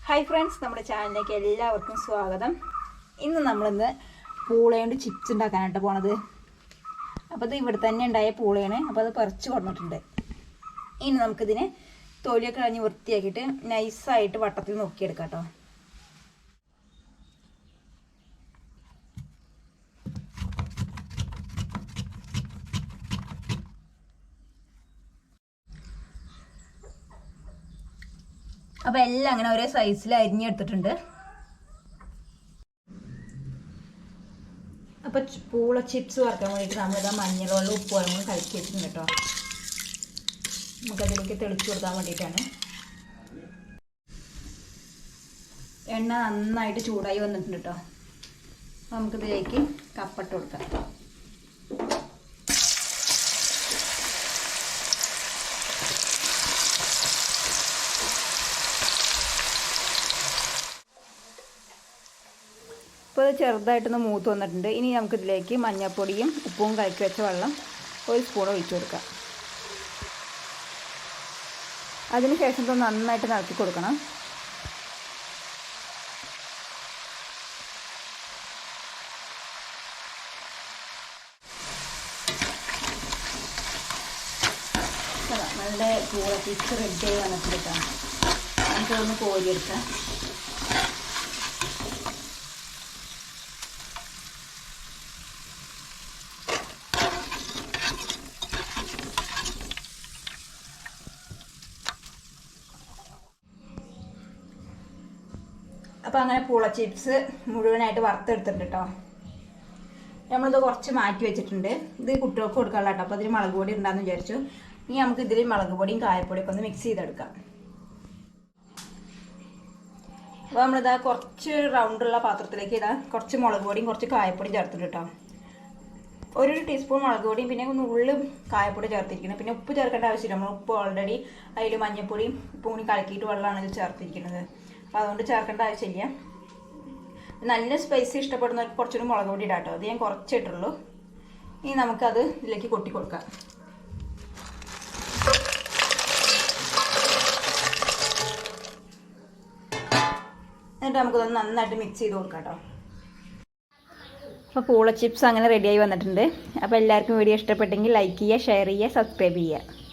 Hi friends, നമ്മുടെ ചാനലിലേക്ക് എല്ലാവർക്കും സ്വാഗതം. ഇന്ന് നമ്മളിന്ന് പൂളയുണ്ട് ചിപ്സ് ഉണ്ടാക്കാനായിട്ട് പോണത്. അപ്പോൾ ഇത് ഇവിടെ തന്നെ ഉണ്ടായ പൂളയാണ്. അപ്പോൾ അത് പറിച്ച് കൊണ്ടിട്ടുണ്ട്. ഇനി നമുക്കിതിനെ തൊലിയൊക്കെ കളഞ്ഞ് വൃത്തിയാക്കിയിട്ട് നൈസായിട്ട് വട്ടത്തിൽ നോക്കിയെടുക്കാം കേട്ടോ. അപ്പോൾ എല്ലാം അങ്ങനെ ഒരേ സൈസിൽ അരിഞ്ഞെടുത്തിട്ടുണ്ട്. അപ്പോൾ പൂള ചിപ്സ് വറുക്കാൻ വേണ്ടിയിട്ട് നമ്മളിതാ മഞ്ഞളും ഉപ്പുവെള്ളം കലക്കി വെച്ചിട്ടുണ്ട് കേട്ടോ. നമുക്കതിലേക്ക് തെളിച്ച് കൊടുക്കാൻ വേണ്ടിയിട്ടാണ്. എണ്ണ നന്നായിട്ട് ചൂടായി വന്നിട്ടുണ്ട് കേട്ടോ. നമുക്കിതിലേക്ക് കപ്പട്ട് കൊടുക്കാം. ഇപ്പോൾ ഇത് ചെറുതായിട്ടൊന്ന് മൂത്ത് വന്നിട്ടുണ്ട്. ഇനി നമുക്കിതിലേക്ക് മഞ്ഞൾപ്പൊടിയും ഉപ്പും കലക്കി വെച്ച വെള്ളം 1 സ്പൂൺ ഒഴിച്ചു കൊടുക്കാം. അതിനുശേഷം ഇത് നന്നായിട്ട് ഇളക്കി കൊടുക്കണം. നമ്മളുടെ പൂള ചിപ്സ് റെഡിയായി വന്നിട്ടെടുക്കാം. നമുക്കൊന്ന് കോരിയെടുക്കാം. അപ്പോൾ അങ്ങനെ പൂള ചിപ്സ് മുഴുവനായിട്ട് വറുത്തെടുത്തിട്ടുണ്ട് കേട്ടോ. നമ്മളിത് കുറച്ച് മാറ്റി വെച്ചിട്ടുണ്ട്. ഇത് കുട്ടികൾക്ക് കൊടുക്കാനുള്ള കേട്ടോ. അപ്പോൾ അതിൽ മുളക് പൊടി ഉണ്ടാകുന്ന വിചാരിച്ചു. ഇനി നമുക്ക് ഇതിൽ മുളക് പൊടിയും കായപ്പൊടിയൊക്കെ ഒന്ന് മിക്സ് ചെയ്തെടുക്കാം. അപ്പോൾ നമ്മളിതാ കുറച്ച് റൗണ്ടുള്ള പാത്രത്തിലേക്ക് കുറച്ച് മുളക് പൊടിയും കുറച്ച് കായപ്പൊടിയും ചേർത്തിട്ടുണ്ട് കേട്ടോ. 1 ടീസ്പൂൺ മുളക് പൊടിയും പിന്നെ ഒന്ന് ഉള്ളിൽ കായപ്പൊടി ചേർത്തിരിക്കുന്നത്. പിന്നെ ഉപ്പ് ചേർക്കേണ്ട ആവശ്യമില്ല. നമ്മൾ ഉപ്പ് ഓൾറെഡി അതിൽ മഞ്ഞൾപ്പൊടിയും ഉപ്പും കൂടി കലക്കിയിട്ട് വെള്ളമാണ് ഇതിൽ ചേർത്തിരിക്കുന്നത്. അപ്പോൾ അതുകൊണ്ട് ചേർക്കേണ്ട ആവശ്യമില്ല. നല്ല സ്പൈസി ഇഷ്ടപ്പെടുന്നവർക്ക് കുറച്ചുകൂടി മുളക് പൊടി ഇടാം കേട്ടോ. അത് ഞാൻ കുറച്ചിട്ടുള്ളൂ. ഇനി നമുക്കത് ഇതിലേക്ക് കൊട്ടി കൊടുക്കാം. എന്നിട്ട് നമുക്കതൊന്ന് നന്നായിട്ട് മിക്സ് ചെയ്ത് കൊടുക്കാം കേട്ടോ. അപ്പോൾ പൂള ചിപ്സ് അങ്ങനെ റെഡിയായി വന്നിട്ടുണ്ട്. അപ്പോൾ എല്ലാവർക്കും വീഡിയോ ഇഷ്ടപ്പെട്ടെങ്കിൽ ലൈക്ക് ചെയ്യുക, ഷെയർ ചെയ്യുക, സബ്സ്ക്രൈബ് ചെയ്യുക.